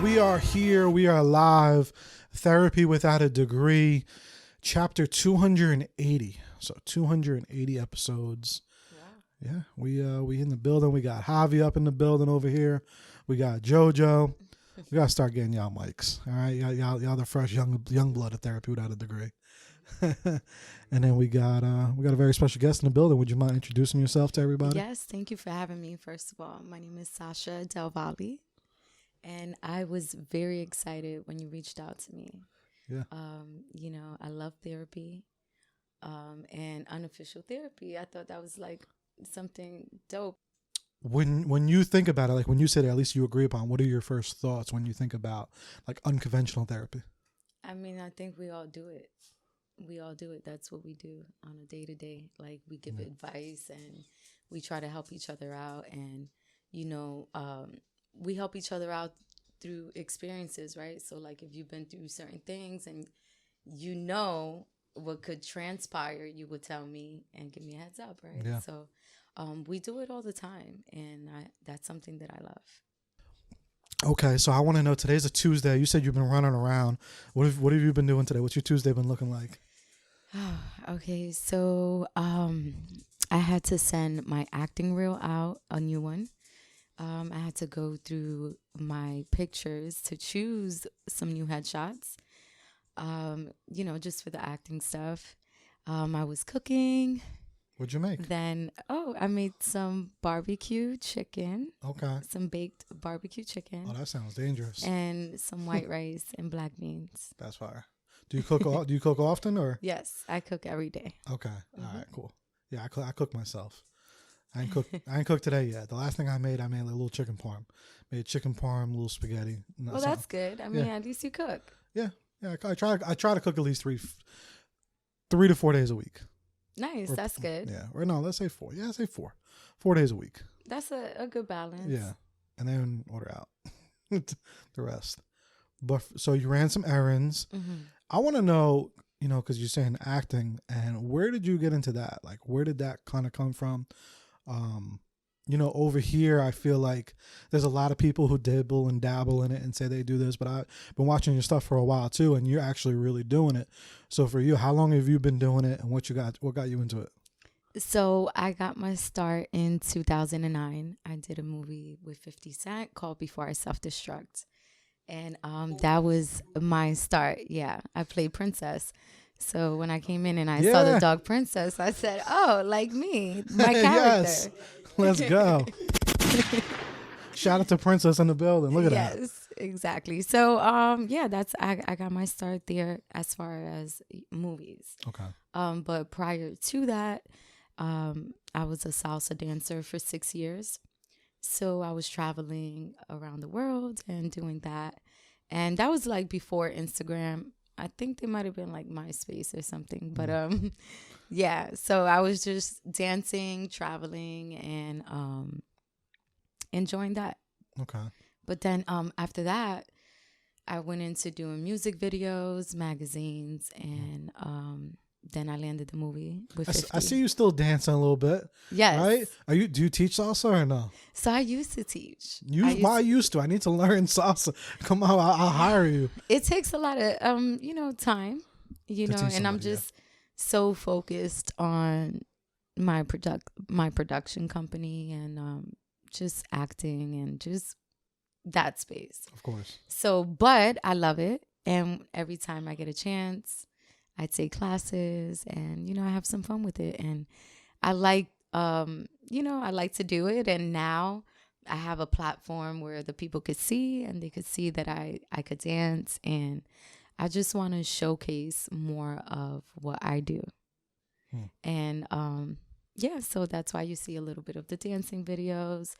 We are here. We are live. Therapy Without a Degree, chapter 280. So 280 episodes. Yeah, we in the building. We got Javi up in the building over here. We got JoJo. We gotta start getting y'all mics. All right, y'all the fresh young blood of Therapy Without a Degree. And then we got a very special guest in the building. Would you mind introducing yourself to everybody? Yes, thank you for having me. First of all, my name is Sasha Del Valle. And I was very excited when you reached out to me. Yeah. I love therapy and unofficial therapy. I thought that was like something dope. When you think about it, like when you said it, at least you agree upon, what are your first thoughts when you think about like unconventional therapy? I mean, I think we all do it. That's what we do on a day-to-day. Like we give advice and we try to help each other out. And, we help each other out through experiences, right? So like if you've been through certain things and you know what could transpire, you would tell me and give me a heads up, right? Yeah. So we do it all the time, and that's something that I love. Okay, so I want to know, today's a Tuesday. You said you've been running around. What have you been doing today? What's your Tuesday been looking like? Okay, so I had to send my acting reel out, a new one. I had to go through my pictures to choose some new headshots, just for the acting stuff. I was cooking. What'd you make? Then, I made some barbecue chicken. Okay. Some baked barbecue chicken. Oh, that sounds dangerous. And some white rice and black beans. That's fire. Do you cook? Do you cook often or? Yes, I cook every day. Okay. Mm-hmm. All right. Cool. Yeah, I cook myself. I ain't cooked today yet. The last thing I made like a little chicken parm. Made chicken parm, little spaghetti. Well, that's good. I mean, at least you cook. Yeah. I try to cook at least 3 to 4 days a week. Nice. That's good. Yeah. Or no, let's say 4. Yeah, say 4. 4 days a week. That's a good balance. Yeah. And then order out the rest. But so you ran some errands. Mm-hmm. I want to know, because you're saying acting, and where did you get into that? Like, where did that kind of come from? Over here, I feel like there's a lot of people who dibble and dabble in it and say they do this, but I've been watching your stuff for a while too, and you're actually really doing it. So for you, how long have you been doing it, and what got you into it? So I got my start in 2009. I did a movie with 50 Cent called Before I Self-Destruct. And that was my start. Yeah, I played Princess. So when I came in and I saw the dog Princess, I said, "Oh, like me, my character." Yes, let's go. Shout out to Princess in the building. Look at that. Yes, exactly. So that's I got my start there as far as movies. Okay. But prior to that, I was a salsa dancer for 6 years. So I was traveling around the world and doing that. And that was like before Instagram. I think they might have been like MySpace or something. But so I was just dancing, traveling, and enjoying that. Okay. But then after that, I went into doing music videos, magazines, and then I landed the movie with 50. I see you still dancing a little bit. Yes. Right? Do you teach salsa or no? So I used to teach. I used to. I need to learn salsa. Come on, I'll hire you. It takes a lot of time, and I'm just so focused on my production company and just acting and just that space. Of course. So, but I love it, and every time I get a chance, I take classes and, I have some fun with it. And I like, I like to do it. And now I have a platform where the people could see and they could see that I could dance. And I just want to showcase more of what I do. And yeah, so that's why you see a little bit of the dancing videos.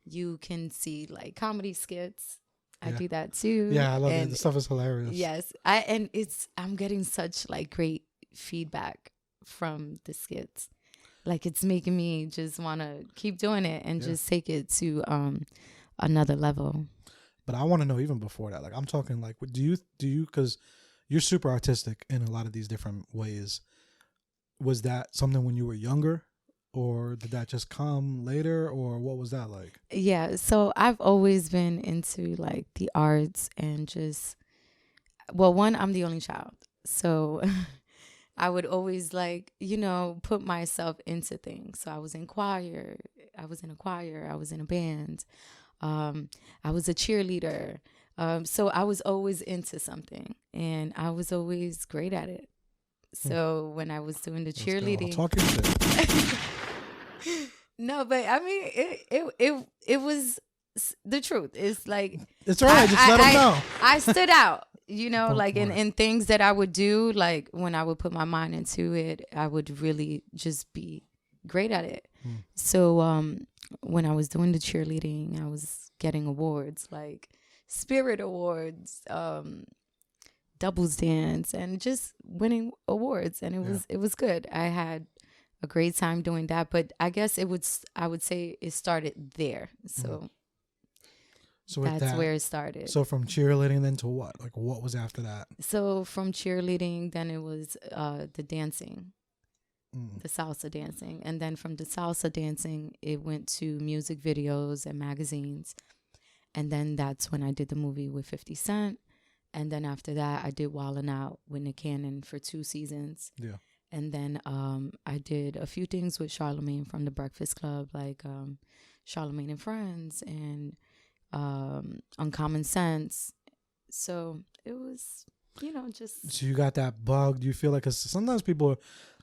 You can see like comedy skits. I do that too. Yeah, I love it. The stuff is hilarious. Yes. I'm getting such like great feedback from the skits. Like it's making me just want to keep doing it and just take it to another level. But I want to know even before that. Like I'm talking like, do you because you're super artistic in a lot of these different ways. Was that something when you were younger, or did that just come later, or what was that like? Yeah, so I've always been into like the arts and just, well, one, I'm the only child. So I would always like, put myself into things. So I was in a choir, I was in a band, I was a cheerleader. So I was always into something and I was always great at it. So when I was doing the cheerleading, no, but I mean, it was the truth. It's like it's all right. Just let them know. I stood out, like in things that I would do. Like when I would put my mind into it, I would really just be great at it. So when I was doing the cheerleading, I was getting awards like Spirit Awards. Doubles dance and just winning awards, and it was good. I had a great time doing that, but I guess I would say it started there. So that's where it started. So from cheerleading then to what? Like what was after that? So from cheerleading, then it was the dancing, the salsa dancing, and then from the salsa dancing, it went to music videos and magazines, and then that's when I did the movie with 50 Cent. And then after that, I did Wildin' Out with Nick Cannon for 2 seasons. Yeah. And then I did a few things with Charlamagne from The Breakfast Club, like Charlamagne and Friends and Uncommon Sense. So it was, just... So you got that bug. Do you feel like, cause sometimes people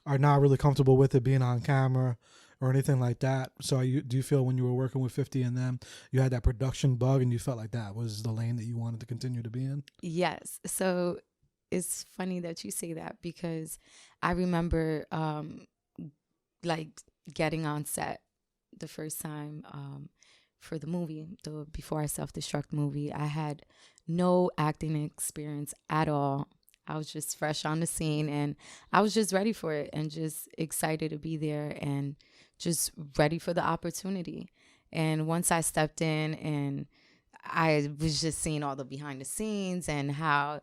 are not really comfortable with it being on camera or anything like that. So do you feel when you were working with 50 and them, you had that production bug and you felt like that was the lane that you wanted to continue to be in? Yes. So it's funny that you say that because I remember like getting on set the first time for the movie, the Before I Self-Destruct movie. I had no acting experience at all. I was just fresh on the scene and I was just ready for it and just excited to be there and just ready for the opportunity. And once I stepped in and I was just seeing all the behind the scenes and how,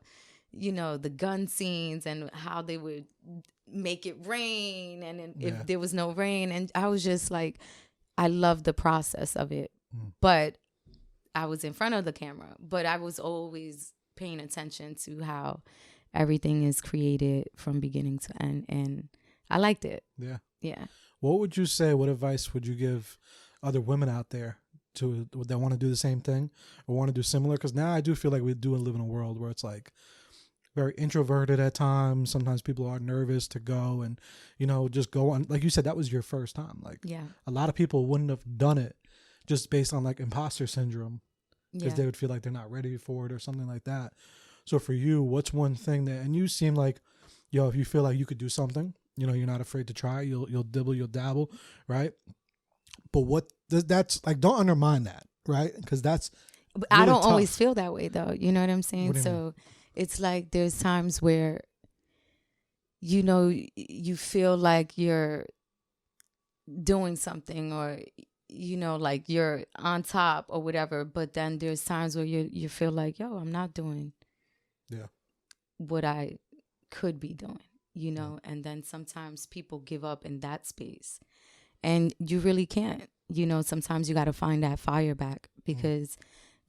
the gun scenes and how they would make it rain and if there was no rain. And I was just like, I loved the process of it. But I was in front of the camera, but I was always paying attention to how everything is created from beginning to end. And I liked it. Yeah. Yeah. What would you say, what advice would you give other women out there that want to do the same thing or want to do similar? Because now I do feel like we do live in a world where it's like very introverted at times. Sometimes people are nervous to go and, just go on. Like you said, that was your first time. Like a lot of people wouldn't have done it just based on like imposter syndrome because they would feel like they're not ready for it or something like that. So for you, what's one thing and you seem like, if you feel like you could do something, you're not afraid to try. You'll dibble, you'll dabble, right? But that's like, don't undermine that, right? Because that's really I don't tough. always feel that way though. You know what I'm saying? So it's like there's times where, you feel like you're doing something or, like you're on top or whatever. But then there's times where you feel like, I'm not doing what I could be doing. And then sometimes people give up in that space and you really can't, sometimes you got to find that fire back because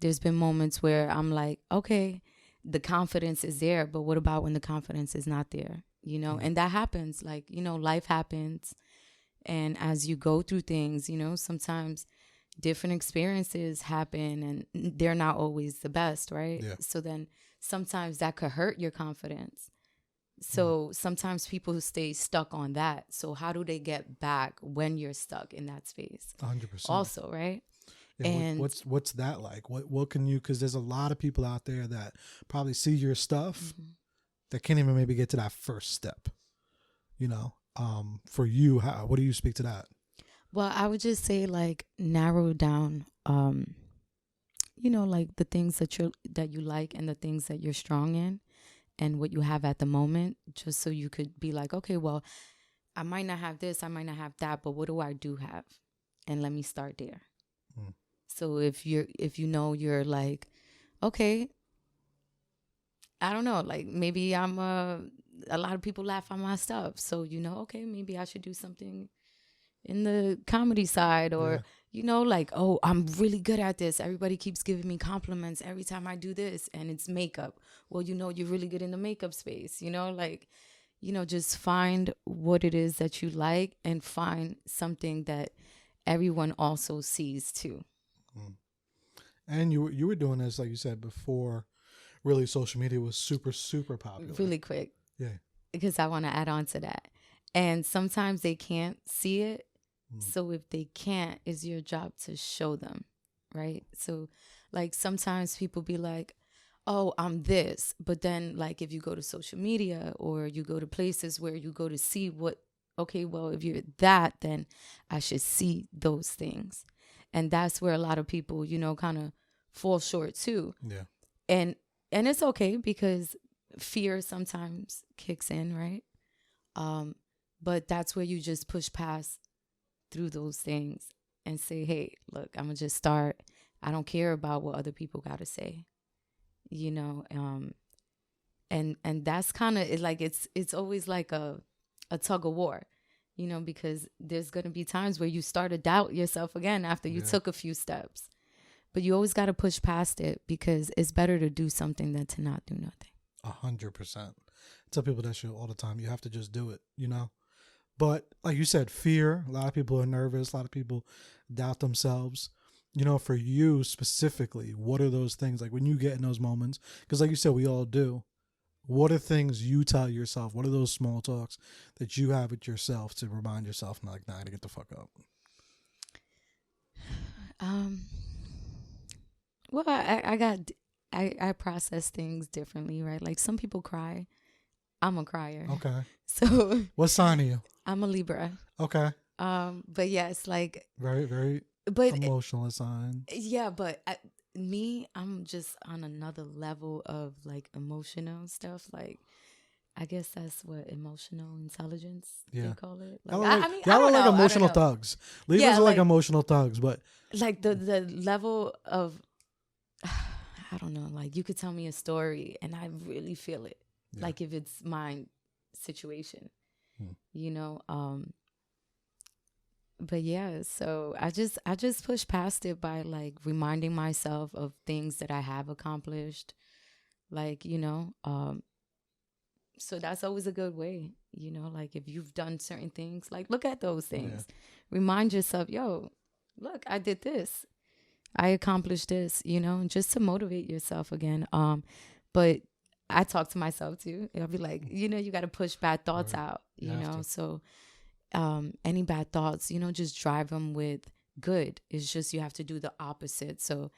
there's been moments where I'm like, okay, the confidence is there, but what about when the confidence is not there, and that happens like, life happens. And as you go through things, sometimes different experiences happen and they're not always the best. Right. Yeah. So then sometimes that could hurt your confidence. So sometimes people stay stuck on that. So how do they get back when you're stuck in that space? 100%. Also, right? Yeah, and what's that like? What can you? Because there's a lot of people out there that probably see your stuff, that can't even maybe get to that first step. You know, for you, what do you speak to that? Well, I would just say like narrow down, you know, like the things that you like and the things that you're strong in and what you have at the moment, just so you could be like, okay, well, I might not have this, I might not have that, but what do have? And let me start there. So if you know you're like, okay, I don't know, like maybe I'm a lot of people laugh at my stuff. So, you know, okay, maybe I should do something in the comedy side, or, you know, like, oh, I'm really good at this. Everybody keeps giving me compliments every time I do this, and it's makeup. Well, you know, you're really good in the makeup space, you know, like, you know, just find what it is that you like and find something that everyone also sees too. And you were doing this, like you said, before really social media was super, super popular. Really quick. Yeah. Because I want to add on to that. And sometimes they can't see it. So if they can't, it's your job to show them, right? So like sometimes people be like, oh, I'm this. But then like if you go to social media or you go to places where you go to see what, okay, well, if you're that, then I should see those things. And that's where a lot of people, you know, kind of fall short too. Yeah. And it's okay because fear sometimes kicks in, right? But that's where you just push past through those things and say, hey, look, I'm gonna just start. I don't care about what other people gotta say, you know. And that's kind of like it's always like a tug of war, you know, because there's gonna be times where you start to doubt yourself again after you took a few steps, but you always got to push past it because it's better to do something than to not do nothing. 100%. I tell people that shit all the time. You have to just do it, you know. But like you said, fear. A lot of people are nervous. A lot of people doubt themselves. You know, for you specifically, what are those things like when you get in those moments? Because like you said, we all do. What are things you tell yourself? What are those small talks that you have with yourself to remind yourself, like, nah, to get the fuck up? Well, I process things differently, right? Like some people cry. I'm a crier. Okay. So what sign are you? I'm a Libra. Okay. But yes, like very, very emotional sign. Yeah, but I'm just on another level of like emotional stuff. Like I guess that's what emotional intelligence they call it. Like, y'all are like emotional thugs. Libras are like emotional thugs, but like the level of I don't know. Like you could tell me a story and I really feel it. Yeah. Like if it's my situation, you know. But yeah, so I just push past it by like reminding myself of things that I have accomplished, like, you know. So that's always a good way, you know. Like if you've done certain things, like look at those things, remind yourself, yo, look, I did this, I accomplished this, you know, just to motivate yourself again. But I talk to myself too. I'll be like, you know, you got to push bad thoughts out, you know. So any bad thoughts, you know, just drive them with good. It's just you have to do the opposite. So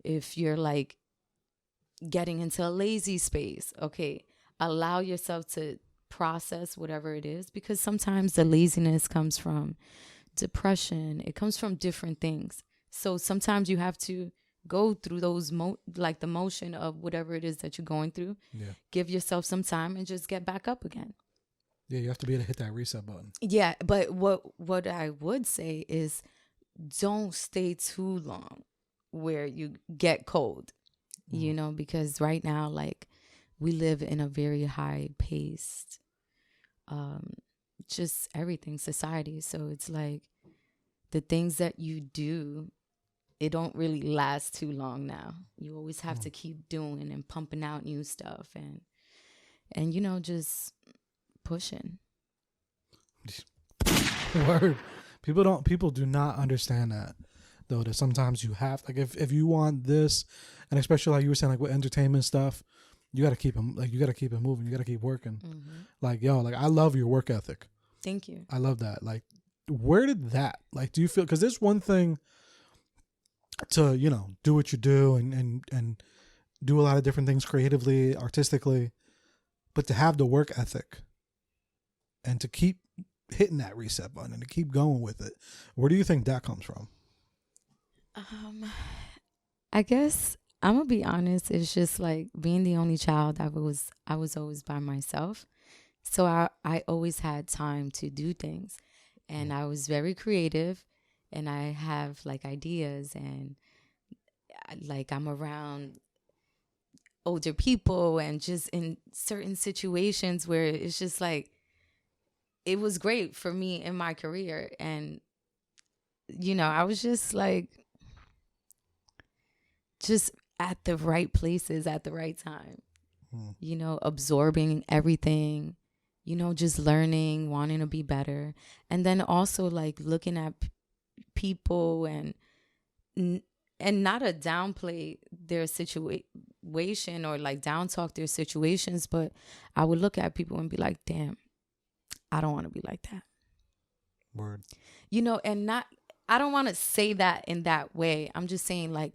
if you're like getting into a lazy space, okay, allow yourself to process whatever it is, because sometimes the laziness comes from depression. It comes from different things. So sometimes you have to go through those like the motion of whatever it is that you're going through. Yeah. Give yourself some time and just get back up again. Yeah, you have to be able to hit that reset button. Yeah, but what I would say is don't stay too long where you get cold, you know, because right now, like, we live in a very high-paced, just everything society. So it's like the things that you do, it don't really last too long now. You always have to keep doing and pumping out new stuff and you know, just pushing. Word. People do not understand that, though, that sometimes you have, like, if you want this, and especially like you were saying, like with entertainment stuff, you got to keep them, like, you got to keep it moving. You got to keep working. Mm-hmm. Like, yo, like, I love your work ethic. Thank you. I love that. Like, where did that, like, do you feel, because there's one thing to, you know, do what you do and do a lot of different things creatively, artistically, but to have the work ethic and to keep hitting that reset button and to keep going with it, where do you think that comes from? I guess I'm gonna be honest. It's just like being the only child. I was always by myself, so I always had time to do things, and I was very creative, and I have like ideas, and like I'm around older people, and just in certain situations where it's just like it was great for me in my career, and I was just like just at the right places at the right time, absorbing everything, just learning, wanting to be better. And then also like looking at people and not a downplay their situation or like down talk their situations, but I would look at people and be like, damn, I don't want to be like that. Word. And not, I don't want to say that in that way. I'm just saying like,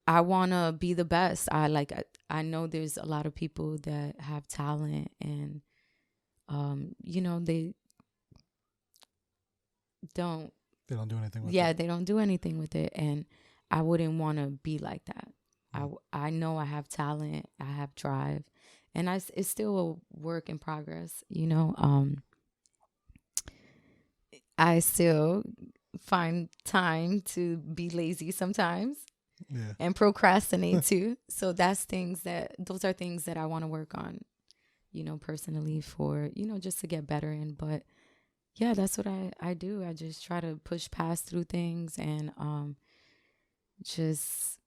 I want to be the best. I know there's a lot of people that have talent and, they don't do anything with it. Yeah, they don't do anything with it. And I wouldn't want to be like that. I know I have talent, I have drive, and it's still a work in progress, I still find time to be lazy sometimes. Yeah. And procrastinate too. So those are things that I want to work on, personally for, just to get better in. But yeah, that's what I do. I just try to push past through things, and just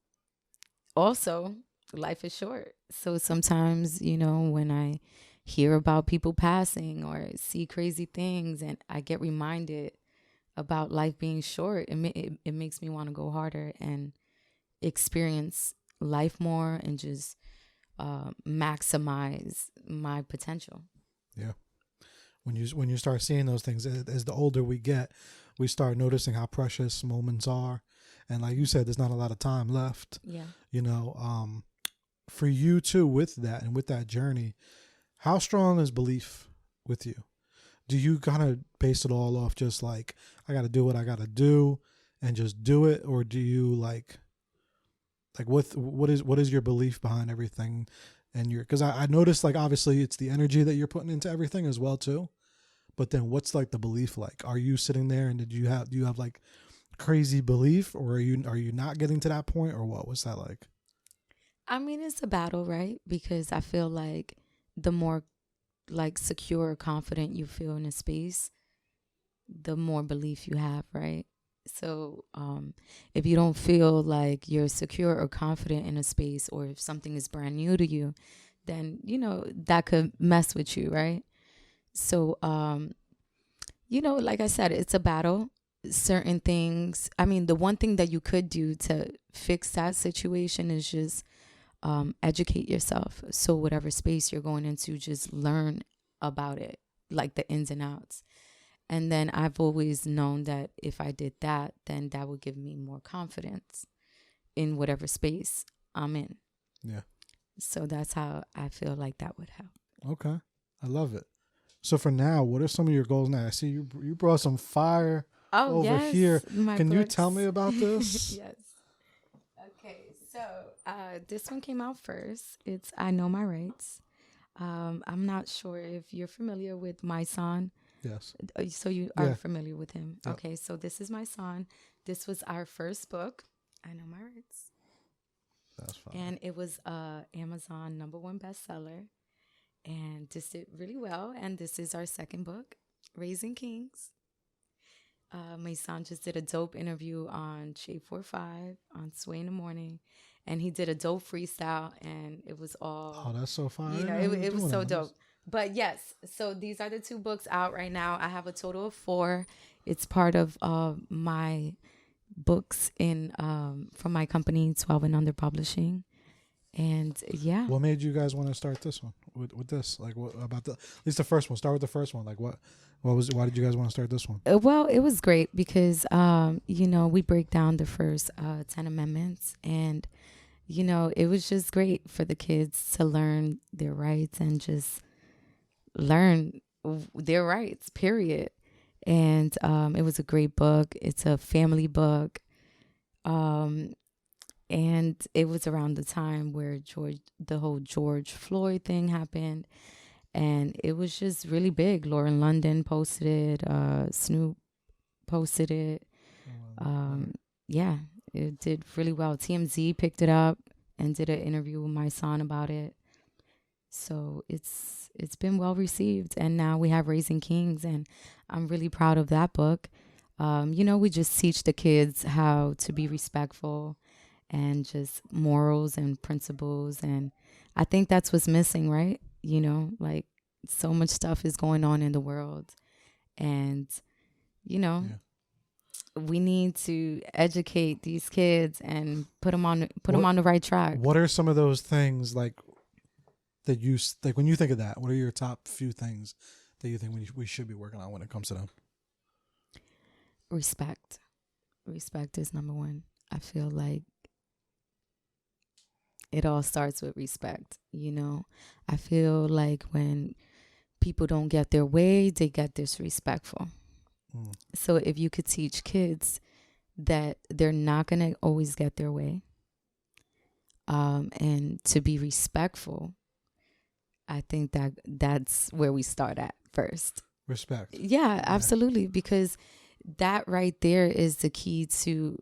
also life is short. So sometimes, when I hear about people passing or see crazy things and I get reminded about life being short, it makes me want to go harder and experience life more and just maximize my potential. Yeah. When you start seeing those things, as the older we get, we start noticing how precious moments are. And like you said, there's not a lot of time left. Yeah. For you too, with that and with that journey, how strong is belief with you? Do you kind of base it all off just like, I got to do what I got to do and just do it? Or do you like what is your belief behind everything? And because I noticed, like, obviously it's the energy that you're putting into everything as well too, but then what's like the belief like? Are you sitting there and do you have like crazy belief, or are you not getting to that point, or what? What's that like? I mean, it's a battle, right? Because I feel like the more like secure or confident you feel in a space, the more belief you have, right? So if you don't feel like you're secure or confident in a space, or if something is brand new to you, then, that could mess with you, right? So, like I said, it's a battle. Certain things, I mean, the one thing that you could do to fix that situation is just educate yourself. So whatever space you're going into, just learn about it, like the ins and outs. And then I've always known that if I did that, then that would give me more confidence in whatever space I'm in. Yeah. So that's how I feel like that would help. Okay. I love it. So for now, what are some of your goals now? I see you brought some fire over here. Can you tell me about this? Yes. Okay. So this one came out first. It's I Know My Rights. I'm not sure if you're familiar with my son. Yes. So you are familiar with him. Yep. Okay, so this is my son. This was our first book, I Know My Rights. That's fine. And it was Amazon #1 bestseller. And this did really well. And this is our second book, Raising Kings. My son just did a dope interview on Shade 45 on Sway in the Morning. And he did a dope freestyle, and it was all... Oh, that's so fun. It was so dope. But yes, so these are the 2 books out right now. I have a total of 4. It's part of my books from my company, 12 and Under Publishing. And yeah. What made you guys want to start this one with this? Like, what about at least the first one? Start with the first one. Like, why did you guys want to start this one? Well, it was great because, we break down the first 10 amendments, and, it was just great for the kids to learn their rights and just learn their rights, period. And it was a great book. It's a family book. And it was around the time where the whole George Floyd thing happened. And it was just really big. Lauren London posted it. Snoop posted it. Yeah, it did really well. TMZ picked it up and did an interview with my son about it. So it's been well received. And now we have Raising Kings, and I'm really proud of that book. We just teach the kids how to be respectful and just morals and principles. And I think that's what's missing, right? Like so much stuff is going on in the world. And, we need to educate these kids and put them on the right track. What are some of those things like that you like when you think of that? What are your top few things that you think we should be working on when it comes to them? Respect is number one. I feel like it all starts with respect. I feel like when people don't get their way, they get disrespectful. So if you could teach kids that they're not going to always get their way, and to be respectful, I think that's where we start at first. Respect. Yeah, absolutely. Because that right there is the key to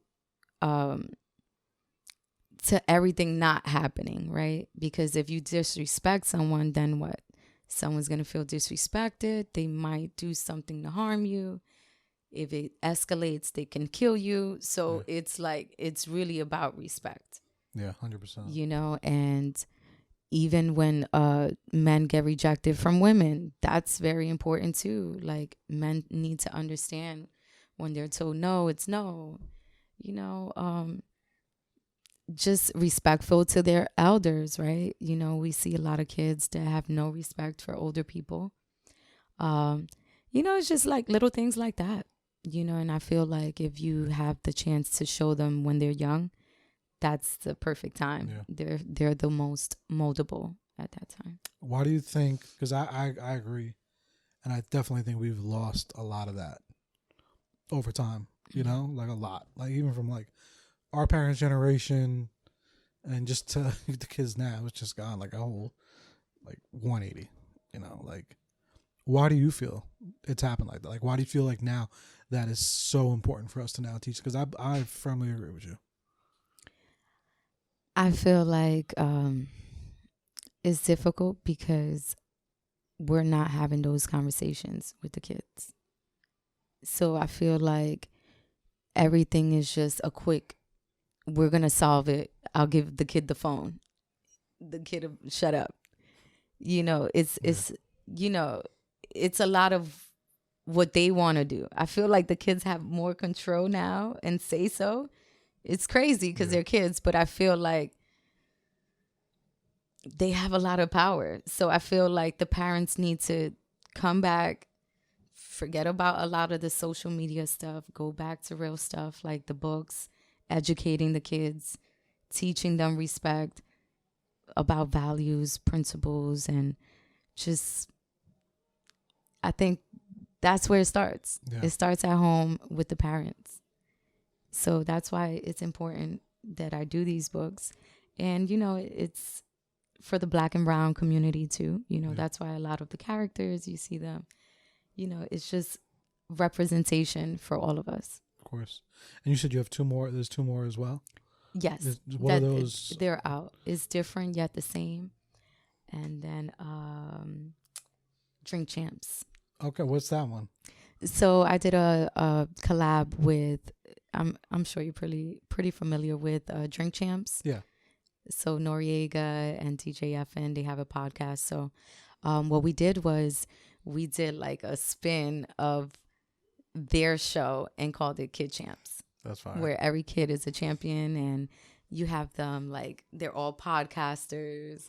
everything not happening, right? Because if you disrespect someone, then what? Someone's going to feel disrespected. They might do something to harm you. If it escalates, they can kill you. So it's like, it's really about respect. Yeah, 100%. And even when men get rejected from women, that's very important too. Like, men need to understand when they're told no, it's no. Just respectful to their elders, right? We see a lot of kids that have no respect for older people. It's just like little things like that, and I feel like if you have the chance to show them when they're young, that's the perfect time. Yeah. They're the most moldable at that time. Why do you think, because I agree, and I definitely think we've lost a lot of that over time, like a lot, like even from like our parents' generation and just to the kids now, it's just gone like a whole like 180, like why do you feel it's happened like that? Like, why do you feel like now that is so important for us to now teach? Because I firmly agree with you. I feel like it's difficult because we're not having those conversations with the kids. So I feel like everything is just a quick, we're going to solve it. I'll give the kid the phone. The kid will shut up. It's a lot of what they want to do. I feel like the kids have more control now and say so. It's crazy because they're kids, but I feel like they have a lot of power. So I feel like the parents need to come back, forget about a lot of the social media stuff, go back to real stuff like the books, educating the kids, teaching them respect about values, principles, and just, I think that's where it starts. Yeah. It starts at home with the parents. So that's why it's important that I do these books. And, it's for the Black and brown community too. That's why a lot of the characters, you see them, it's just representation for all of us. Of course. And you said you have two more. There's two more as well? Yes. What are those? They're out. It's different yet the same. And then Drink Champs. Okay, what's that one? So I did a collab with, I'm sure you're pretty familiar with Drink Champs. Yeah. So Noriega and DJ FN, they have a podcast. So what we did was we did like a spin of their show and called it Kid Champs. That's fine. Where every kid is a champion and you have them like they're all podcasters,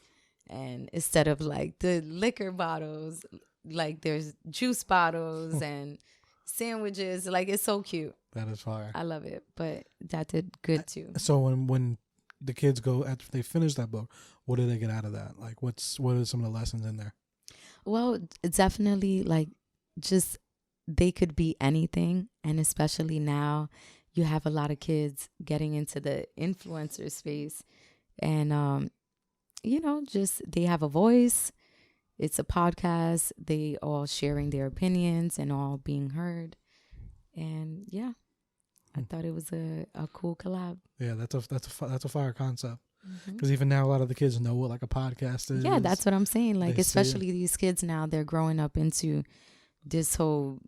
and instead of like the liquor bottles, like there's juice bottles and sandwiches. Like, it's so cute. That is fire. I love it. But that did good too. So when the kids go after they finish that book? What do they get out of that? Like, what are some of the lessons in there? Well, definitely, like, just they could be anything. And especially now, you have a lot of kids getting into the influencer space. And, just they have a voice. It's a podcast. They all sharing their opinions and all being heard. And yeah, I thought it was a cool collab. Yeah, that's a fire concept. Because even now, a lot of the kids know what like a podcast is. Yeah, that's what I'm saying. Like, especially these kids now, they're growing up into this whole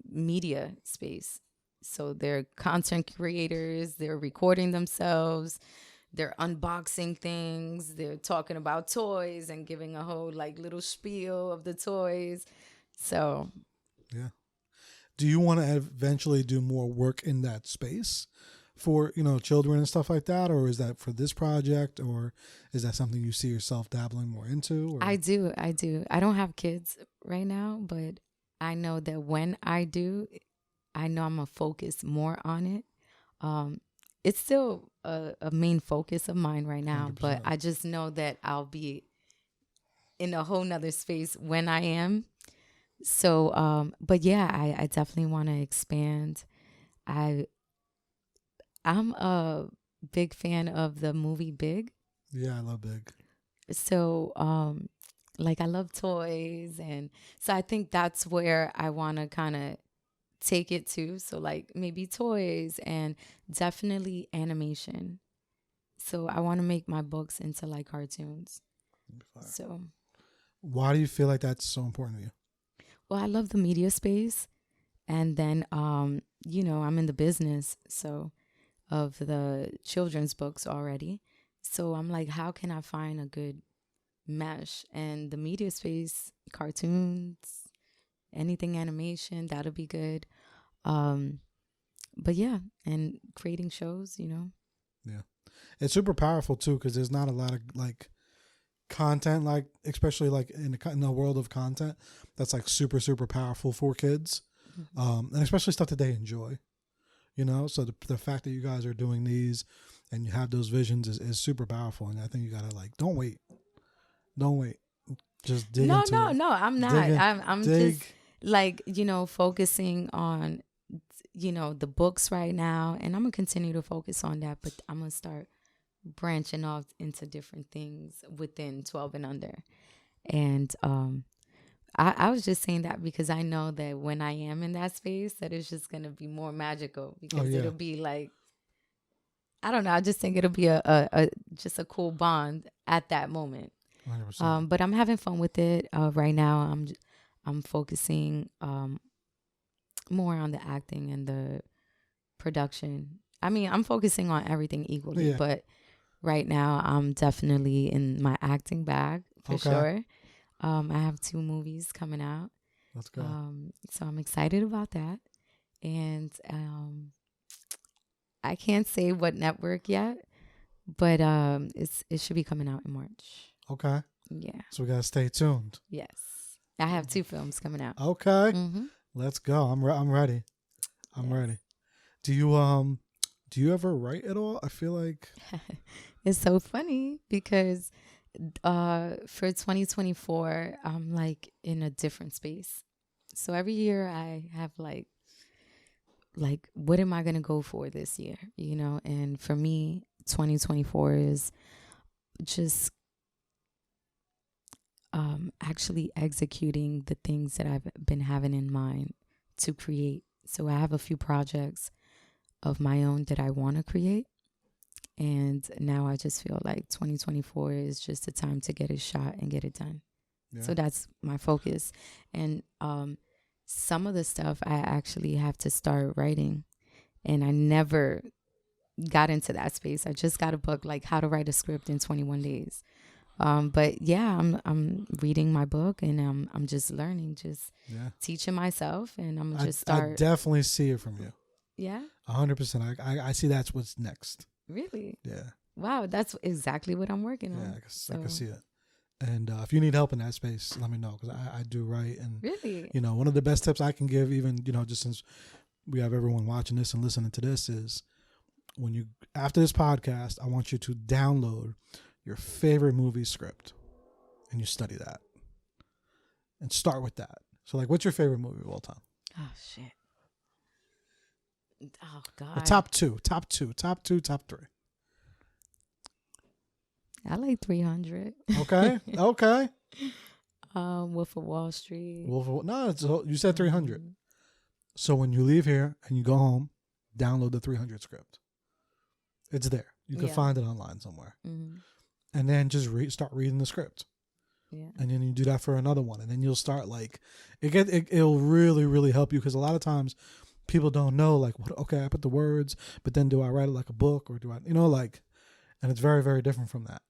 media space. So they're content creators. They're recording themselves. They're unboxing things. They're talking about toys and giving a whole like little spiel of the toys. So, yeah. Do you want to eventually do more work in that space for, children and stuff like that? Or is that for this project? Or is that something you see yourself dabbling more into? Or? I do. I don't have kids right now, but I know that when I do, I know I'm going to focus more on it. It's still a main focus of mine right now, 100%. But I just know that I'll be in a whole nother space when I am. So, but yeah, I definitely want to expand. I'm a big fan of the movie Big. Yeah, I love Big. So, like I love toys. And so I think that's where I want to kind of take it to. So like maybe toys and definitely animation. So I want to make my books into like cartoons. So why do you feel like that's so important to you? Well, I love the media space. And then, I'm in the business of the children's books already. So I'm like, how can I find a good mesh? And the media space, cartoons, anything animation, that'll be good. But yeah, and creating shows, Yeah. It's super powerful too, because there's not a lot of like content, like especially like in the world of content that's like super, super powerful for kids. And especially stuff that they enjoy, so the fact that you guys are doing these and you have those visions is super powerful. And I think you gotta like, don't wait, just dig into it. No, I'm not. I'm just like, focusing on, the books right now, and I'm gonna continue to focus on that, but I'm gonna start branching off into different things within 12 and under. And I was just saying that because I know that when I am in that space, that it's just going to be more magical, because it'll be like, I don't know. I just think it'll be just a cool bond at that moment. 100%. But I'm having fun with it. Right now, I'm focusing more on the acting and the production. I mean, I'm focusing on everything equally, but right now I'm definitely in my acting bag for sure. I have 2 movies coming out. Let's go. So I'm excited about that. And I can't say what network yet, but it should be coming out in March. Okay. Yeah. So we got to stay tuned. Yes. I have 2 films coming out. Okay. Let's go. I'm ready. I'm ready. Do you ever write at all? I feel like it's so funny because for 2024, I'm like in a different space. So every year I have like what am I going to go for this year? And for me, 2024 is just actually executing the things that I've been having in mind to create. So I have a few projects of my own that I want to create. And now I just feel like 2024 is just the time to get it shot and get it done. Yeah. So that's my focus. And some of the stuff I actually have to start writing. And I never got into that space. I just got a book like How to Write a Script in 21 Days. But yeah, I'm reading my book and I'm just learning, teaching myself, and I'm just start. I definitely see it from you. Yeah. 100%. I see that's what's next. Really? Yeah. Wow, that's exactly what I'm working on. Yeah, I can see it. And if you need help in that space, let me know, because I do write. And really, one of the best tips I can give, even just since we have everyone watching this and listening to this, is after this podcast, I want you to download your favorite movie script and you study that and start with that. So like, what's your favorite movie of all time? Oh shit. Oh God. The top two, top three. I like 300. Okay. Okay. Wolf of Wall Street. You said 300. So when you leave here and you go home, download the 300 script. It's there. You can find it online somewhere. Mm-hmm. And then just start reading the script. Yeah. And then you do that for another one. And then you'll start like, it'll really, really help you, because a lot of times people don't know, like, okay, I put the words, but then do I write it like a book, or do I, and it's very, very different from that.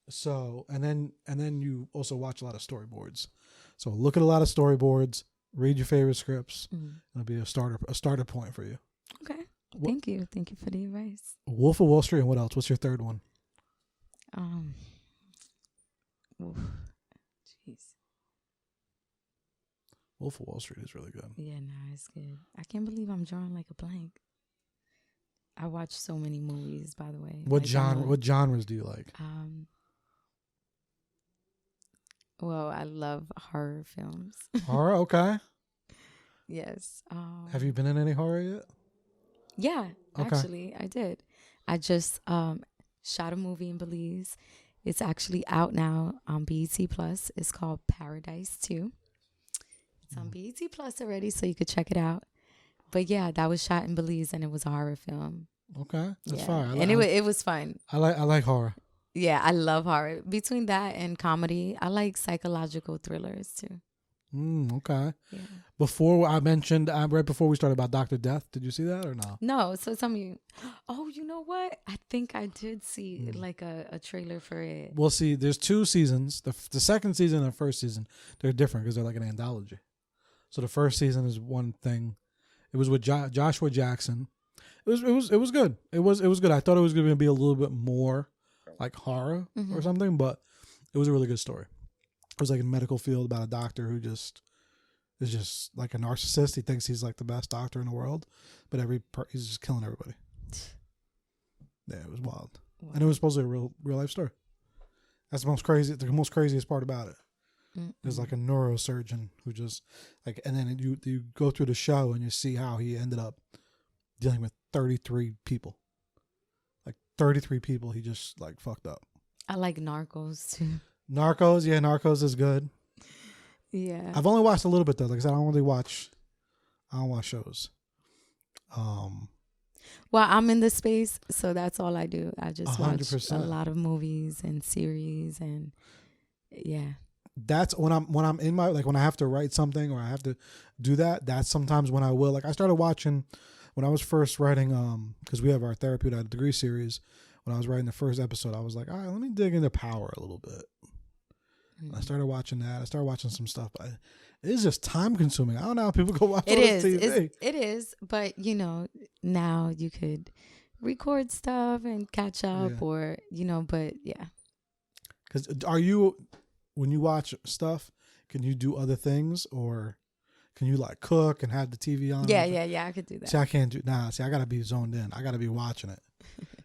So, and then you also watch a lot of storyboards. So look at a lot of storyboards, read your favorite scripts. Mm-hmm. It'll be a starter point for you. Okay. Thank you for the advice. Wolf of Wall Street, and what else? What's your third one? Jeez. Wolf of Wall Street is really good. Yeah, no, it's good. I can't believe I'm drawing like a blank. I watch so many movies, by the way. What genres do you like? Well, I love horror films. Horror, okay. Yes. Have you been in any horror yet? Yeah, okay. Actually, I did. I just shot a movie in Belize. It's actually out now on BET Plus. It's called Paradise 2. It's on BET Plus already, so you could check it out. But yeah, that was shot in Belize, and it was a horror film. Okay, that's fine. And it was fun. I like horror. Yeah, I love horror. Between that and comedy, I like psychological thrillers too. Okay. Yeah. Before I mentioned, right before we started, about Dr. Death, did you see that or no? No. So tell me, you know what? I think I did see like a trailer for it. Well, see, there's 2 seasons. The second season and the first season, they're different because they're like an anthology. So the first season is one thing. It was with Joshua Jackson. It was good. It was good. I thought it was going to be a little bit more like horror or something, but it was a really good story. It was like a medical field about a doctor who is just like a narcissist. He thinks he's like the best doctor in the world, but he's just killing everybody. Yeah, it was wild. Wow. And it was supposed to be a real life story. That's the most craziest part about it. There's like a neurosurgeon who just like, and then you go through the show and you see how he ended up dealing with 33 people. Like 33 people he just like fucked up. I like Narcos too. Narcos is good. Yeah. I've only watched a little bit though. Like I said, I don't watch shows. Well, I'm in the space, so that's all I do. I just 100%. watch a lot of movies and series, and yeah. That's when I'm in my, like when I have to write something or I have to do that. That's sometimes when I will. Like I started watching when I was first writing, because we have our Therapy Without a Degree series. When I was writing the first episode, I was like, all right, let me dig into Power a little bit. I started watching that. I started watching some stuff, but it's just time consuming. I don't know how people go watch TV. It is, but now you could record stuff and catch up, or but yeah. Because when you watch stuff, can you do other things, or can you like cook and have the TV on? Yeah, I could do that. See, I can't do now. See, I got to be zoned in. I got to be watching it.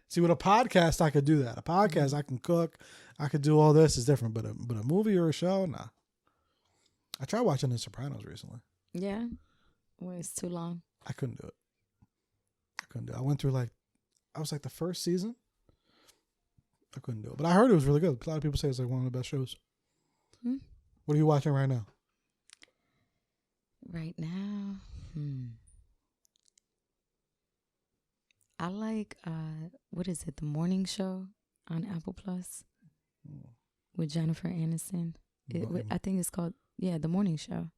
See, with a podcast, I could do that. A podcast, I can cook. I could do all this. It's different, but a movie or a show, nah. I tried watching The Sopranos recently. Yeah, well, it's too long. I couldn't do it. I went through the first season. I couldn't do it, but I heard it was really good. A lot of people say it's like one of the best shows. What are you watching right now? Right now, I like what is it? The Morning Show on Apple Plus with Jennifer Aniston. I think it's called The Morning Show.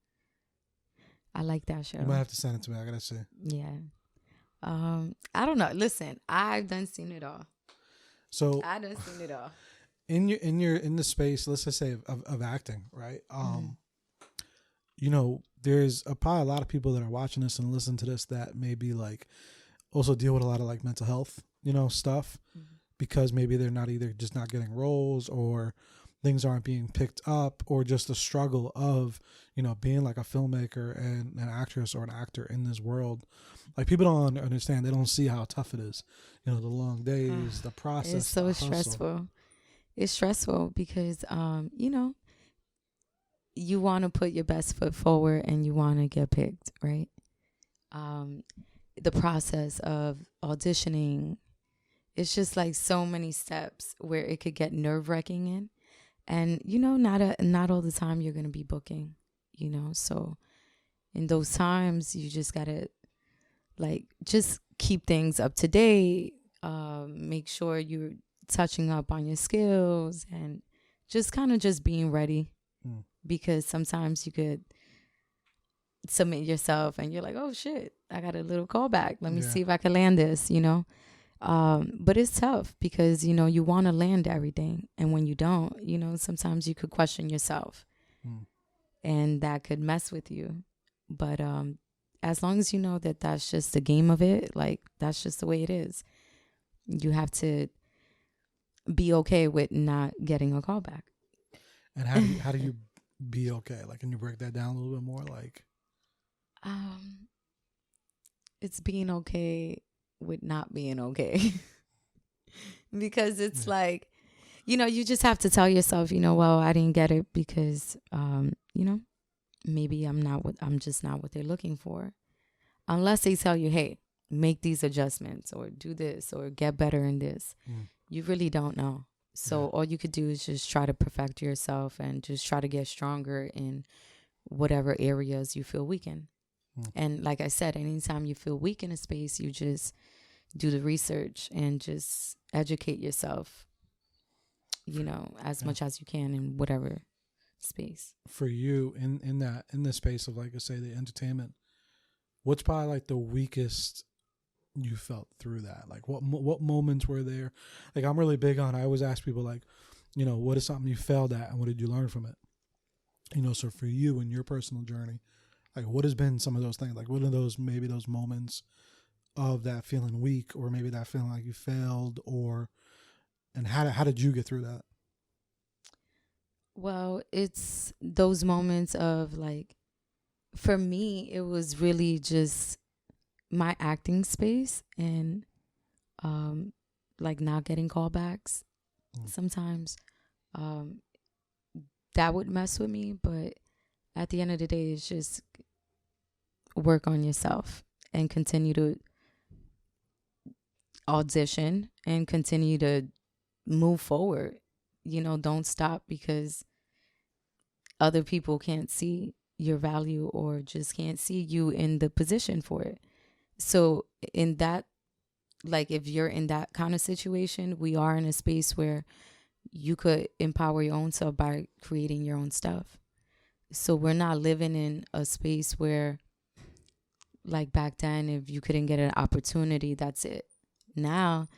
I like that show. You might have to send it to me. I gotta see. Yeah. I don't know. Listen, I've done seen it all. So I done seen it all. In the space, let's just say of acting, right? There's probably a lot of people that are watching this and listen to this that maybe like also deal with a lot of like mental health, stuff, because maybe they're not either just not getting roles, or things aren't being picked up, or just the struggle of, being like a filmmaker and an actress or an actor in this world. Like, people don't understand. They don't see how tough it is. The long days, the process, it's so the hustle. stressful. It's stressful because, you want to put your best foot forward and you want to get picked, right? The process of auditioning, it's just like so many steps where it could get nerve-wracking in. And, not all the time you're going to be booking, So in those times, you just got to, just keep things up to date. Make sure you're touching up on your skills and just kind of just being ready. Because sometimes you could submit yourself and you're like, oh, shit, I got a little callback. Let me see if I can land this, But it's tough because, you want to land everything. And when you don't, sometimes you could question yourself and that could mess with you. But as long as you know that that's just the game of it, that's just the way it is. You have to be okay with not getting a callback. And how do you be okay? Can you break that down a little bit more? It's being okay with not being okay. Because it's you just have to tell yourself, well, I didn't get it because, maybe I'm just not what they're looking for. Unless they tell you, hey, make these adjustments or do this or get better in this. You really don't know. So all you could do is just try to perfect yourself and just try to get stronger in whatever areas you feel weak in. And like I said, anytime you feel weak in a space, you just do the research and just educate yourself, as much as you can in whatever space. For you in the space of, say, the entertainment, what's probably the weakest you felt through that? What moments were there? I'm really big on, I always ask people, what is something you failed at and what did you learn from it? So for you in your personal journey, what has been some of those things? What are those moments of that feeling weak, or maybe that feeling like you failed, and how did you get through that? Well, it's those moments of for me, it was really just my acting space and not getting callbacks. Sometimes that would mess with me, but at the end of the day, it's just work on yourself and continue to audition and continue to move forward. Don't stop because other people can't see your value or just can't see you in the position for it. So in that, if you're in that kind of situation, we are in a space where you could empower your own self by creating your own stuff. So we're not living in a space where, back then, if you couldn't get an opportunity, that's it. Now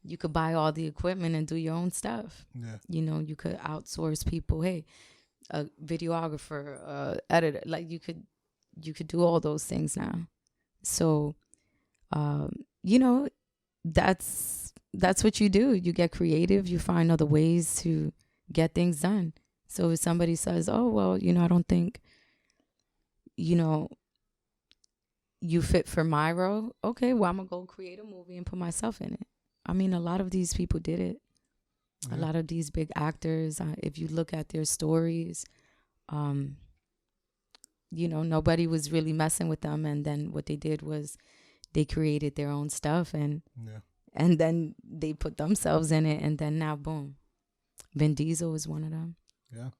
you could buy all the equipment and do your own stuff. Yeah. You could outsource people. Hey, a videographer, editor, you could do all those things now. So, that's what you do. You get creative. You find other ways to get things done. So if somebody says, oh, well, I don't think, you fit for my role. Okay, well, I'm going to go create a movie and put myself in it. I mean, a lot of these people did it. Yeah. A lot of these big actors, if you look at their stories, nobody was really messing with them. And then what they did was they created their own stuff and then they put themselves in it. And then now, boom, Vin Diesel is one of them. Yeah,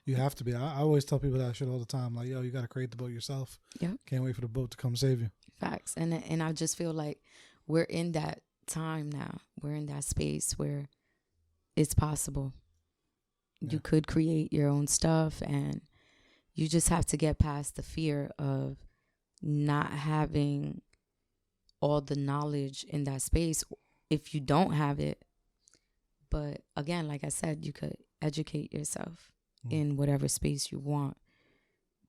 you have to be. I always tell people that shit all the time. Yo, you got to create the boat yourself. Yeah. Can't wait for the boat to come save you. Facts. And I just feel like we're in that time now. We're in that space where it's possible. Yeah. You could create your own stuff, and you just have to get past the fear of not having all the knowledge in that space if you don't have it. But again, like I said, you could educate yourself in whatever space you want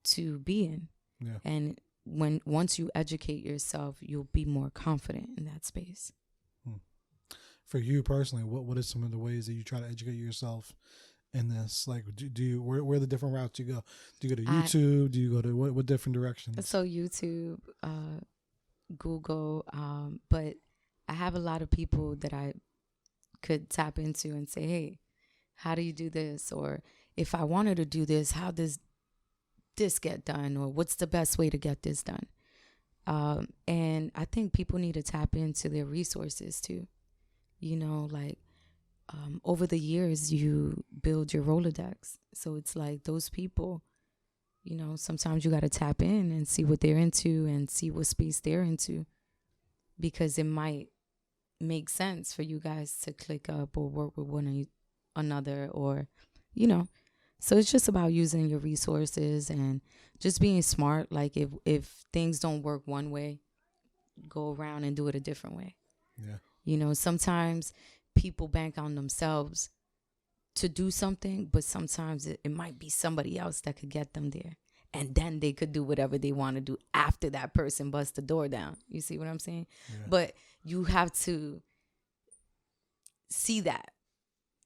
to be in. Yeah. And once you educate yourself, you'll be more confident in that space. For you personally, what are some of the ways that you try to educate yourself in this? Like, do you where are the different routes you go? Do you go to I YouTube? Do you go to what different directions? so YouTube, Google, but I have a lot of people that I could tap into and say, hey, how do you do this? Or if I wanted to do this, how does this get done? Or what's the best way to get this done? And I think people need to tap into their resources too. You know, like over the years, you build your Rolodex. So it's like those people, you know, sometimes you got to tap in and see what they're into and see what space they're into, because it might make sense for you guys to click up or work with one another, or, you know. So it's just about using your resources and just being smart. Like if things don't work one way, go around and do it a different way. Yeah. You know, sometimes people bank on themselves to do something, but sometimes it might be somebody else that could get them there. And then they could do whatever they want to do after that person busts the door down. You see what I'm saying? Yeah. But you have to see that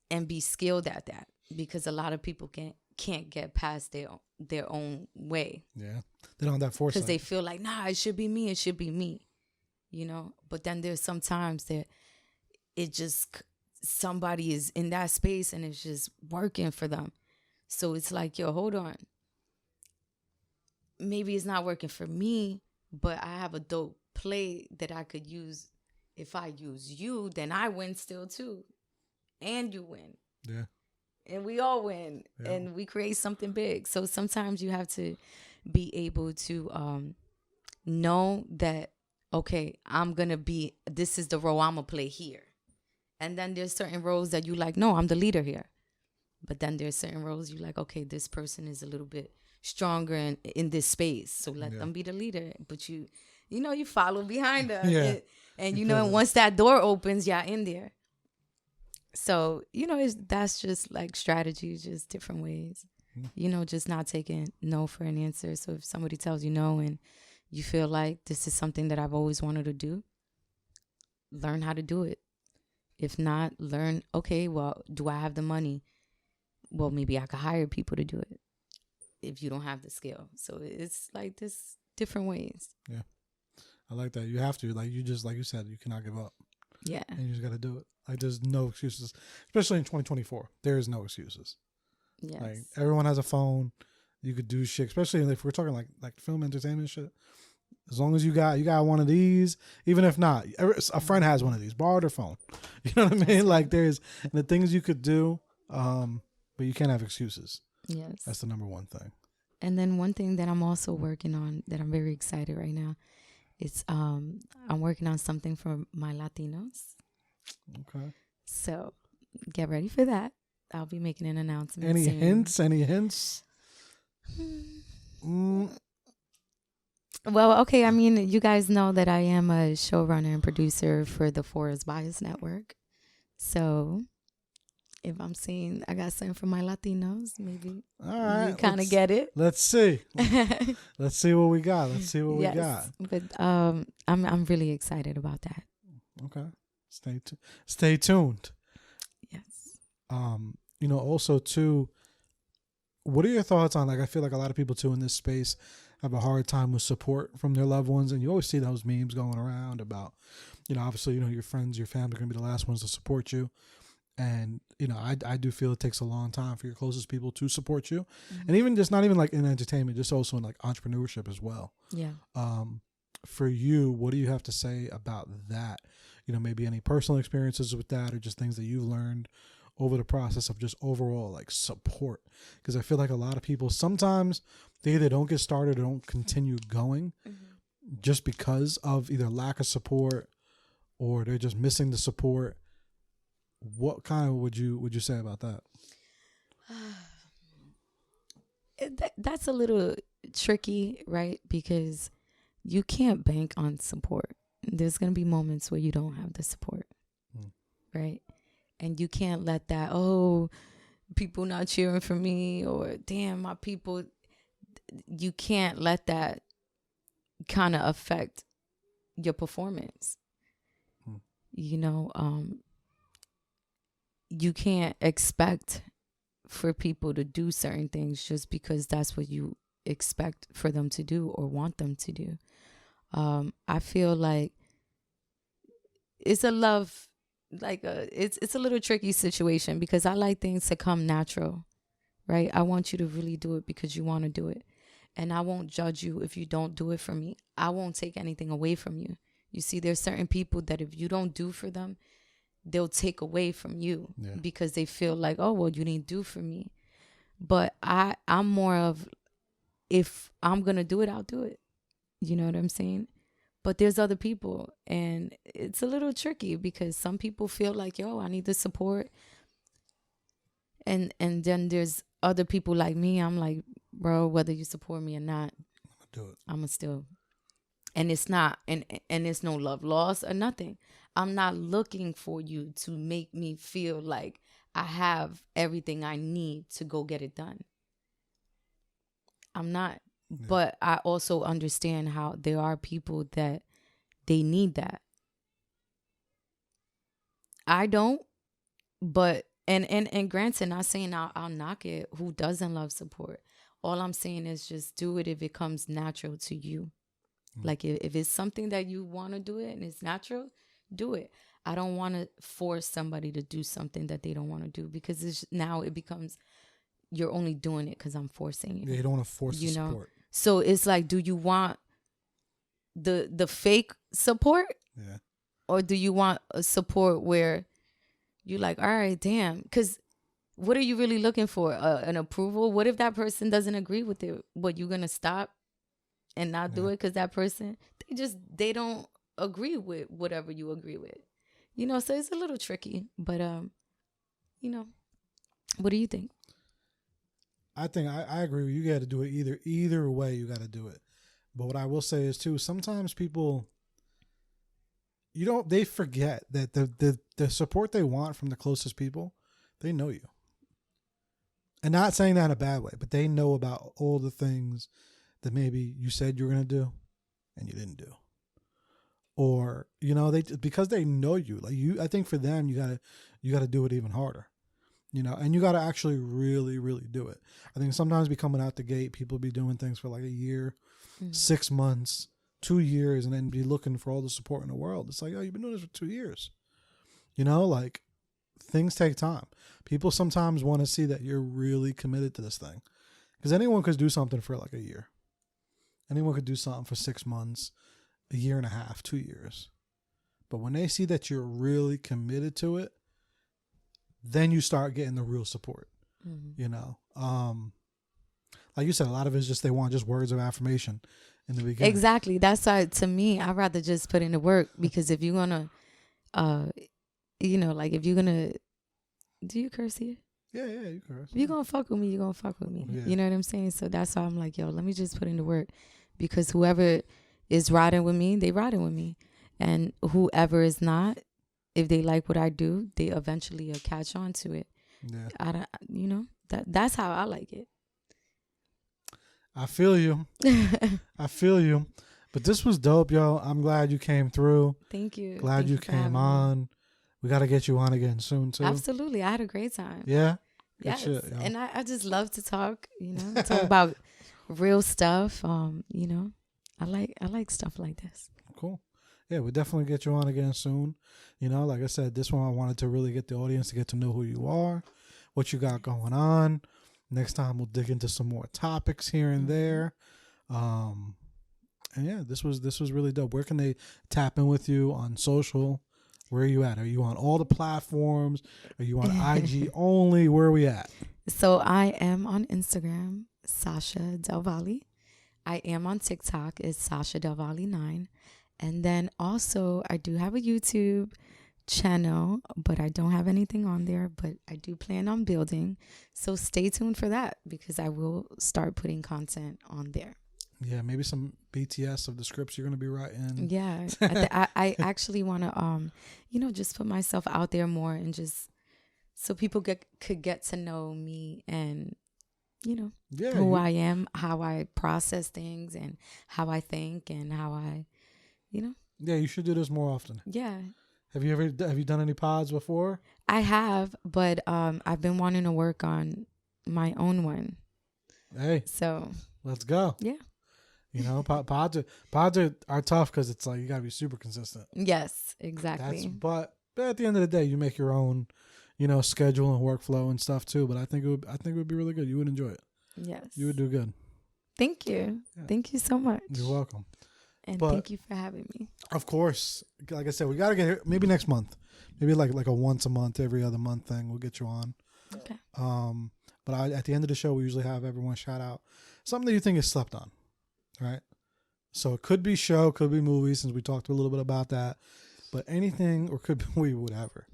and be skilled at that, because a lot of people can't get past their own way. Yeah. They don't have that foresight. Because they feel like, nah, it should be me. It should be me. You know? But then there's sometimes that it just, somebody is in that space and it's just working for them. So it's like, yo, hold on. Maybe it's not working for me, but I have a dope play that I could use. If I use you, then I win still too. And you win. Yeah. And we all win. Yeah. And we create something big. So sometimes you have to be able to know that, okay, this is the role I'm going to play here. And then there's certain roles that you like, no, I'm the leader here. But then there's certain roles you like, okay, this person is a little bit stronger in this space. So let them be the leader. But you follow behind them. Yeah. And you know, once that door opens, you're in there. So, you know, that's just like strategy, just different ways. You know, just not taking no for an answer. So if somebody tells you no and you feel like this is something that I've always wanted to do, learn how to do it. If not, learn, okay, well, do I have the money? Well, maybe I could hire people to do it if you don't have the skill. So it's like this different ways. Yeah. I like that. You have to. Like you said, you cannot give up. Yeah. And you just got to do it. Like there's no excuses, especially in 2024. There is no excuses. Yes. Like everyone has a phone. You could do shit, especially if we're talking like film entertainment shit. As long as you got one of these, even if not, a friend has one of these, borrow their phone. You know what I mean? Like there's the things you could do, but you can't have excuses. Yes. That's the number one thing. And then one thing that I'm also working on that I'm very excited right now, it's I'm working on something for my Latinos. Okay. So get ready for that. I'll be making an announcement. Any soon. hints? Any hints? Well, okay. I mean, you guys know that I am a showrunner and producer for the Forest Bias Network. So if I'm saying I got something for my Latinos, maybe you kind of get it. Let's see. Let's see what we got. Let's see what we got. But I'm really excited about that. Okay. Stay tuned. Yes. You know, also too, what are your thoughts on, like, I feel like a lot of people too in this space have a hard time with support from their loved ones, and you always see those memes going around about, you know, obviously, you know, your friends, your family are going to be the last ones to support you. And, you know, I do feel it takes a long time for your closest people to support you. Mm-hmm. And even just not even like in entertainment, just also in like entrepreneurship as well. Yeah. For you, what do you have to say about that? You know, maybe any personal experiences with that or just things that you've learned over the process of just overall like support. Because I feel like a lot of people, sometimes they either don't get started or don't continue going just because of either lack of support or they're just missing the support. What kind of would you say about that? That's a little tricky, right? Because you can't bank on support. There's going to be moments where you don't have the support, right? And you can't let that, oh, people not cheering for me, or damn, my people. You can't let that kind of affect your performance. You know, you can't expect for people to do certain things just because that's what you expect for them to do or want them to do. I feel like it's a love, it's a little tricky situation because I like things to come natural, right? I want you to really do it because you want to do it. And I won't judge you if you don't do it for me. I won't take anything away from you. You see, there's certain people that if you don't do for them, they'll take away from you because they feel like, oh, well, you didn't do for me. But I'm more of, if I'm going to do it, I'll do it. You know what I'm saying? But there's other people, and it's a little tricky because some people feel like, yo, I need the support. And then there's other people like me. I'm like, bro, whether you support me or not, do it. I'm going to still. And it's not, and it's no love lost or nothing. I'm not looking for you to make me feel like I have everything I need to go get it done. I'm not. Yeah. But I also understand how there are people that they need that. I don't, but, and granted, not saying I'll knock it. Who doesn't love support? All I'm saying is just do it if it comes natural to you. Like if it's something that you want to do it and it's natural, do it. I don't want to force somebody to do something that they don't want to do because now it becomes you're only doing it because I'm forcing you. Yeah, you don't want to force the support. So it's like, do you want the fake support? Yeah. Or do you want a support where you're like, all right, damn, because what are you really looking for? An approval? What if that person doesn't agree with it? What, you gonna stop and not do it because that person, they don't agree with whatever you agree with, you know? So it's a little tricky, but you know, what do you think? I think I agree with you. You got to do it either way. You got to do it. But what I will say is too, sometimes people, they forget that the support they want from the closest people, they know you. And not saying that in a bad way, but they know about all the things that maybe you said you were going to do and you didn't do. Or, because they know you, like I think for them, you got to do it even harder, and you got to actually really, really do it. I think sometimes be coming out the gate, people be doing things for like a year, 6 months, 2 years, and then be looking for all the support in the world. It's like, oh, you've been doing this for 2 years. Like things take time. People sometimes want to see that you're really committed to this thing, because anyone could do something for like a year. Anyone could do something for 6 months, a year and a half, 2 years. But when they see that you're really committed to it, then you start getting the real support. Like you said, a lot of it is just they want just words of affirmation in the beginning. Exactly. That's why, to me, I'd rather just put in the work, because if you're gonna like if you're gonna, do you curse here? Yeah, you curse. If you're gonna fuck with me, you're gonna fuck with me. Yeah. You know what I'm saying? So that's why I'm like, yo, let me just put in the work, because whoever is riding with me, they riding with me. And whoever is not, if they like what I do, they eventually catch on to it. Yeah. That's how I like it. I feel you. I feel you. But this was dope, yo. I'm glad you came through. Thank you. Glad you came on. We got to get you on again soon, too. Absolutely. I had a great time. Yeah? Yes. Shit, and I just love to talk, talk about real stuff. I like stuff like this. Cool. Yeah, we'll definitely get you on again soon. Like I said, this one I wanted to really get the audience to get to know who you are, what you got going on. Next time we'll dig into some more topics here and there. And yeah, this was really dope. Where can they tap in with you on social? Where are you at? Are you on all the platforms? Are you on IG only? Where are we at? So I am on Instagram, Sasha Del Valle. I am on TikTok, it's Sasha Del Valle 9. And then also I do have a YouTube channel, but I don't have anything on there, but I do plan on building. So stay tuned for that, because I will start putting content on there. Yeah, maybe some BTS of the scripts you're going to be writing. Yeah. I actually want to, just put myself out there more, and just so people could get to know me and, who I am, how I process things, and how I think, and how I, Yeah, you should do this more often. Yeah. Have you done any pods before? I have, but I've been wanting to work on my own one. Hey, so let's go. Yeah. You know, pods are tough because it's like you gotta be super consistent. Yes, exactly. But at the end of the day, you make your own, schedule and workflow and stuff too. But I think it would be really good. You would enjoy it. Yes, you would do good. Thank you. Yeah. Thank you so much. You're welcome. And thank you for having me. Of course, like I said, we gotta get here maybe next month, maybe like a once a month, every other month thing. We'll get you on. Okay. But at the end of the show, we usually have everyone shout out something that you think is slept on. Right. So it could be show, could be movie, since we talked a little bit about that, but anything, or could be whatever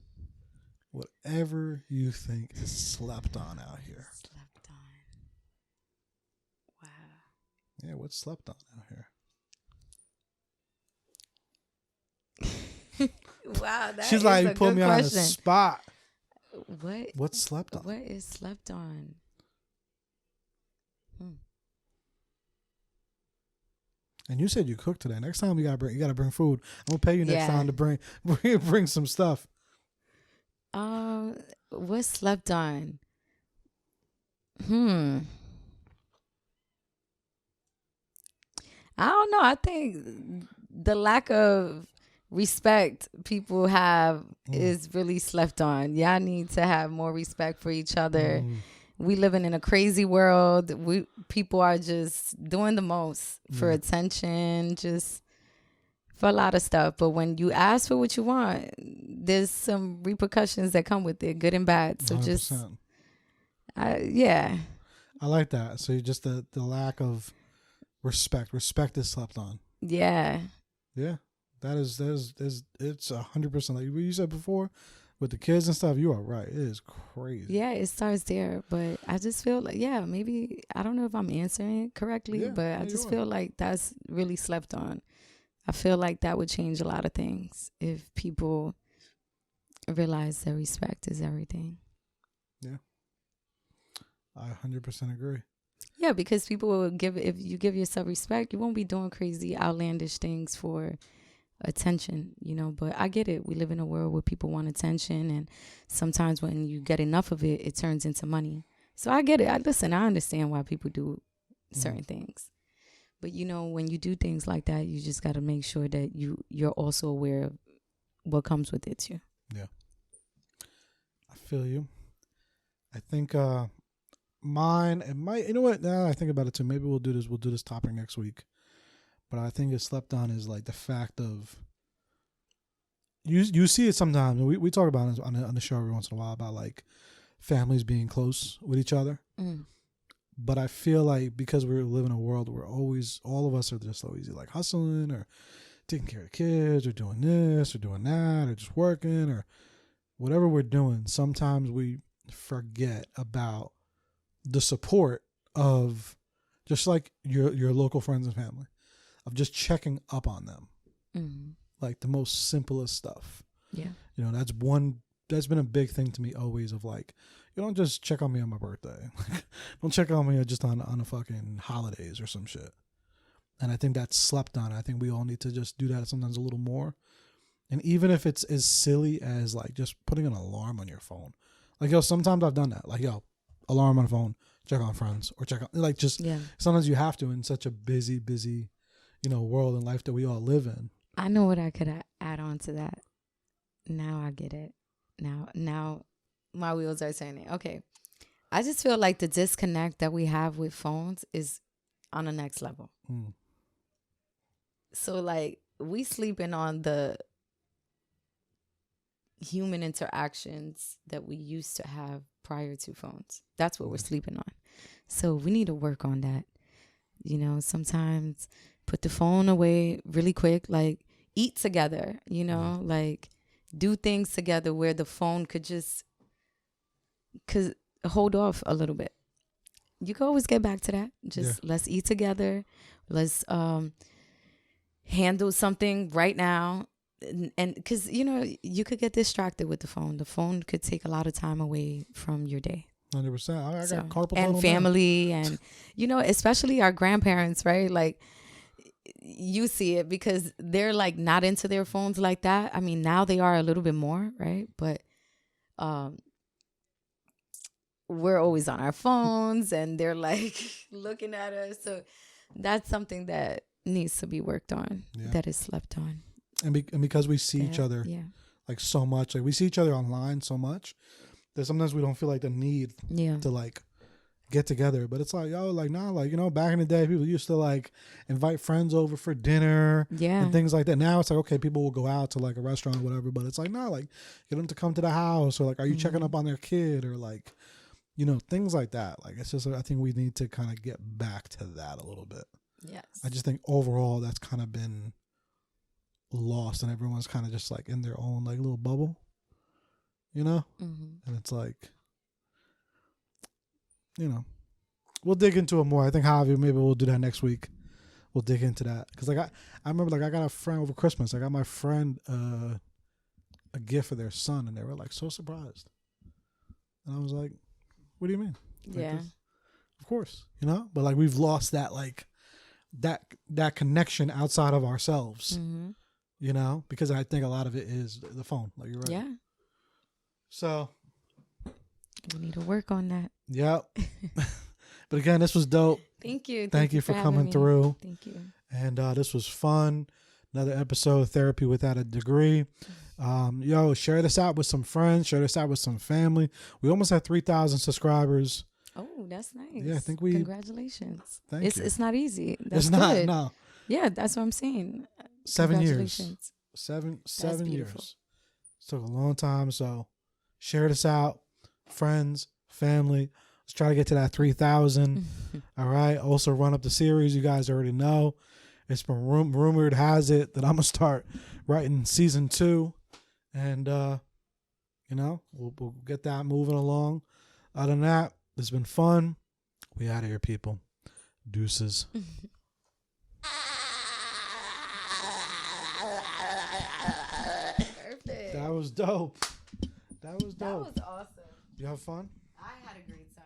you think is slept on out here. Slept on. Wow. Yeah. What's slept on out here? Wow. She's like, you put me on the spot. What's slept on? What is slept on? And you said you cooked today. Next time you gotta bring food. I'm gonna pay you next time to bring some stuff. What's slept on? I don't know. I think the lack of respect people have is really slept on. Y'all need to have more respect for each other. We living in a crazy world. People are just doing the most for attention, just for a lot of stuff. But when you ask for what you want, there's some repercussions that come with it, good and bad. So 100%. I like that. So just the lack of respect. Respect is slept on. Yeah. Yeah. That is it's 100%. Like what you said before. With the kids and stuff, you are right. It is crazy. Yeah, it starts there. But I just feel like, maybe, I don't know if I'm answering it correctly, but I just feel like that's really slept on. I feel like that would change a lot of things if people realize that respect is everything. Yeah. I 100% agree. Yeah, because people will if you give yourself respect, you won't be doing crazy, outlandish things for attention, but I get it. We live in a world where people want attention, and sometimes when you get enough of it, it turns into money. So I get it. I understand why people do certain things. But when you do things like that, you just got to make sure that you're also aware of what comes with it too. Yeah. I feel you. I think mine, it might, you know what, now I think about it too, maybe we'll do this topic next week. But I think it's slept on is like the fact of you see it sometimes. We talk about it on the show every once in a while about like families being close with each other. But I feel like because we live in a world where all of us are just so easy, like hustling or taking care of the kids or doing this or doing that or just working or whatever we're doing. Sometimes we forget about the support of just like your local friends and family. Of just checking up on them, like the most simplest stuff. Yeah, that's been a big thing to me always. Of like, you don't just check on me on my birthday. Don't check on me just on a fucking holidays or some shit. And I think that's slept on. I think we all need to just do that sometimes a little more. And even if it's as silly as like just putting an alarm on your phone, like sometimes I've done that. Like alarm on the phone, check on friends or check on sometimes you have to in such a busy. World and life that we all live in. I know what I could add on to that. Now I get it. Now my wheels are turning. Okay. I just feel like the disconnect that we have with phones is on the next level. So like we sleeping on the human interactions that we used to have prior to phones. That's what we're sleeping on. So we need to work on that. Sometimes put the phone away really quick, like eat together, like do things together where the phone could hold off a little bit. You can always get back to that. Let's eat together. Let's handle something right now. And because, you could get distracted with the phone. The phone could take a lot of time away from your day. 100%. I got carpal tunnel and family and especially our grandparents, right? Like you see it because they're like not into their phones like that. I mean, now they are a little bit more, right? But we're always on our phones and they're like looking at us. So that's something that needs to be worked on, that is slept on. And because we see each other like so much, like we see each other online so much that sometimes we don't feel like the need to like get together. But it's like, yo, like nah, like, you know, back in the day people used to like invite friends over for dinner and things like that. Now it's like, okay, people will go out to like a restaurant or whatever, but it's like, nah, like get them to come to the house, or like, are you checking up on their kid, or like, you know, things like that. Like, it's just, I think we need to kind of get back to that a little bit. Yes. I just think overall that's kind of been lost, and everyone's kind of just like in their own like little bubble, you know? And it's like, you know, we'll dig into it more. I think, Javi, maybe we'll do that next week. We'll dig into that. Because like I remember, like I got a friend over Christmas. I got my friend a gift for their son, and they were like so surprised. And I was like, what do you mean? Like, of course, you know? But like we've lost that, like that connection outside of ourselves, you know? Because I think a lot of it is the phone. Like, you're right. Yeah. So we need to work on that. Yep. But again, this was dope. Thank you. Thank you for coming through. Thank you. And this was fun. Another episode of Therapy Without a Degree. Yo, share this out with some friends. Share this out with some family. We almost had 3,000 subscribers. Oh, that's nice. Yeah, I think we... Congratulations. Thank you. It's not easy. That's it's not, good. no. Yeah, that's what I'm saying. 7 years. Seven years. Took a long time. So share this out. Friends, family. Let's try to get to that 3,000. All right. Also run up the series. You guys already know. It's been rumored, has it, that I'm going to start writing season 2. And, you know, we'll get that moving along. Other than that, it's been fun. We out of here, people. Deuces. Perfect. That was dope. That was awesome. You have fun? I had a great time.